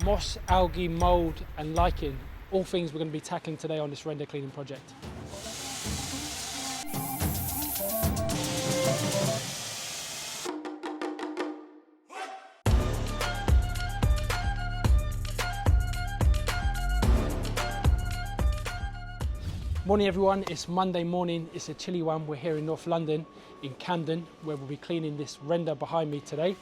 moss, algae, mould and lichen, all things we're going to be tackling today on this render cleaning project. Morning everyone, it's Monday morning, it's a chilly one. We're here in North London, in Camden, where we'll be cleaning this render behind me today.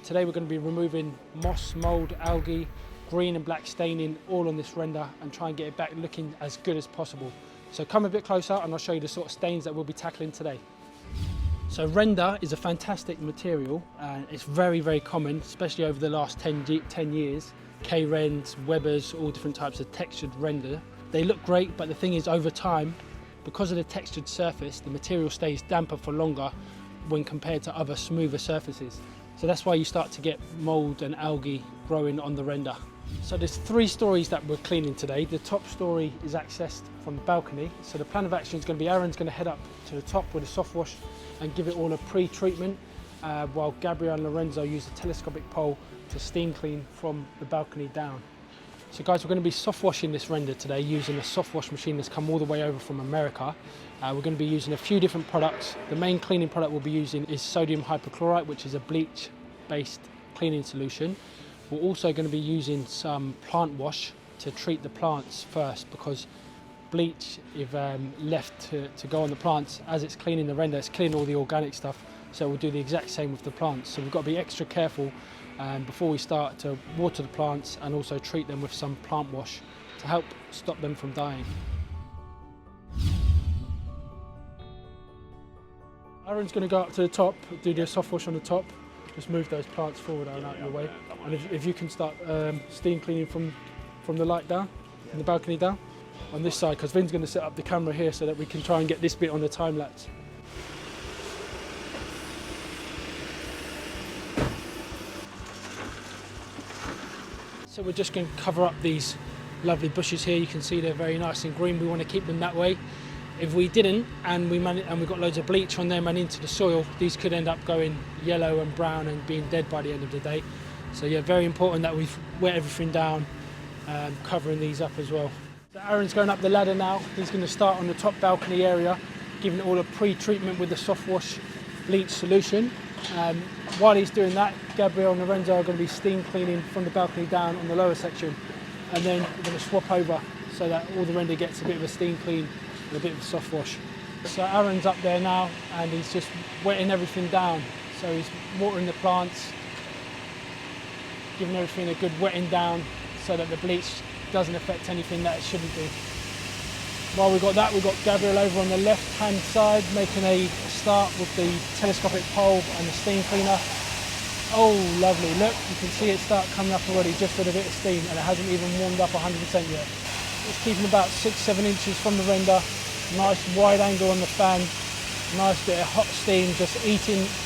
Today we're going to be removing moss, mould, algae, green and black staining all on this render and try and get it back looking as good as possible. So come a bit closer and I'll show you the sort of stains that we'll be tackling today. So render is a fantastic material. It's very, very common, especially over the last 10 years. K-Rens, Webers, all different types of textured render. They look great, but the thing is, over time, because of the textured surface, the material stays damper for longer when compared to other smoother surfaces. So that's why you start to get mould and algae growing on the render. So there's 3 stories that we're cleaning today. The top story is accessed from the balcony. So the plan of action is going to be Aaron's going to head up to the top with a soft wash and give it all a pre-treatment, while Gabriel and Lorenzo use a telescopic pole to steam clean from the balcony down. So guys, we're going to be soft washing this render today using a soft wash machine that's come all the way over from America. We're going to be using a few different products. The main cleaning product we'll be using is sodium hypochlorite, which is a bleach-based cleaning solution. We're also going to be using some plant wash to treat the plants first, because bleach, if left to go on the plants, as it's cleaning the render, it's cleaning all the organic stuff. So we'll do the exact same with the plants. So we've got to be extra careful before we start to water the plants and also treat them with some plant wash to help stop them from dying. Aaron's going to go up to the top, do the soft wash on the top, just move those plants forward and out of your way. And if you can start steam cleaning from the light down, from the balcony down, on this side, because Vin's going to set up the camera here so that we can try and get this bit on the time lapse. So we're just going to cover up these lovely bushes here. You can see they're very nice and green. We want to keep them that way. If we didn't, and we got loads of bleach on them and into the soil, these could end up going yellow and brown and being dead by the end of the day. So yeah, very important that we've wet everything down, covering these up as well. So Aaron's going up the ladder now. He's going to start on the top balcony area, giving it all a pre-treatment with the soft wash bleach solution. While he's doing that, Gabriel and Lorenzo are going to be steam cleaning from the balcony down on the lower section, and then we're going to swap over so that all the render gets a bit of a steam clean and a bit of a soft wash. So Aaron's up there now and he's just wetting everything down. So he's watering the plants, giving everything a good wetting down so that the bleach doesn't affect anything that it shouldn't do. While we've got that, we've got Gabriel over on the left-hand side making a start with the telescopic pole and the steam cleaner. Oh, lovely. Look, you can see it start coming up already just with a bit of steam, and it hasn't even warmed up 100% yet. It's keeping about 6-7 inches from the render. Nice wide angle on the fan. Nice bit of hot steam just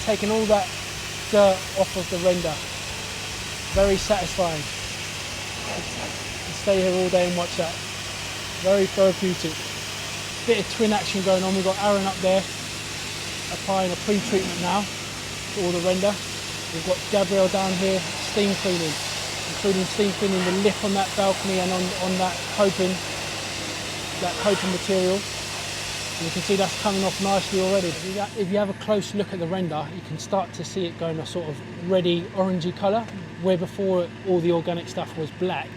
taking all that dirt off of the render. Very satisfying. Stay here all day and watch that. Very therapeutic. Bit of twin action going on. We've got Aaron up there applying a pre-treatment now to all the render. We've got Gabriel down here steam cleaning, including steam cleaning the lip on that balcony and on that coping material. And you can see that's coming off nicely already. If you have a close look at the render, you can start to see it going a sort of reddy, orangey colour, where before all the organic stuff was black.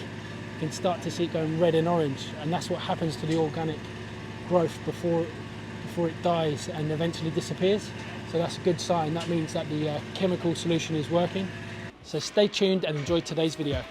You can start to see it going red and orange, and that's what happens to the organic growth before it dies and eventually disappears. So that's a good sign. That means that the chemical solution is working. So stay tuned and enjoy today's video.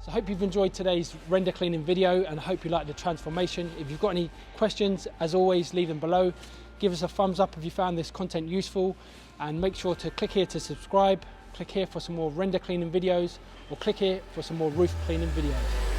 So I hope you've enjoyed today's render cleaning video and I hope you like the transformation. If you've got any questions, as always, leave them below. Give us a thumbs up if you found this content useful, and make sure to click here to subscribe, click here for some more render cleaning videos, or click here for some more roof cleaning videos.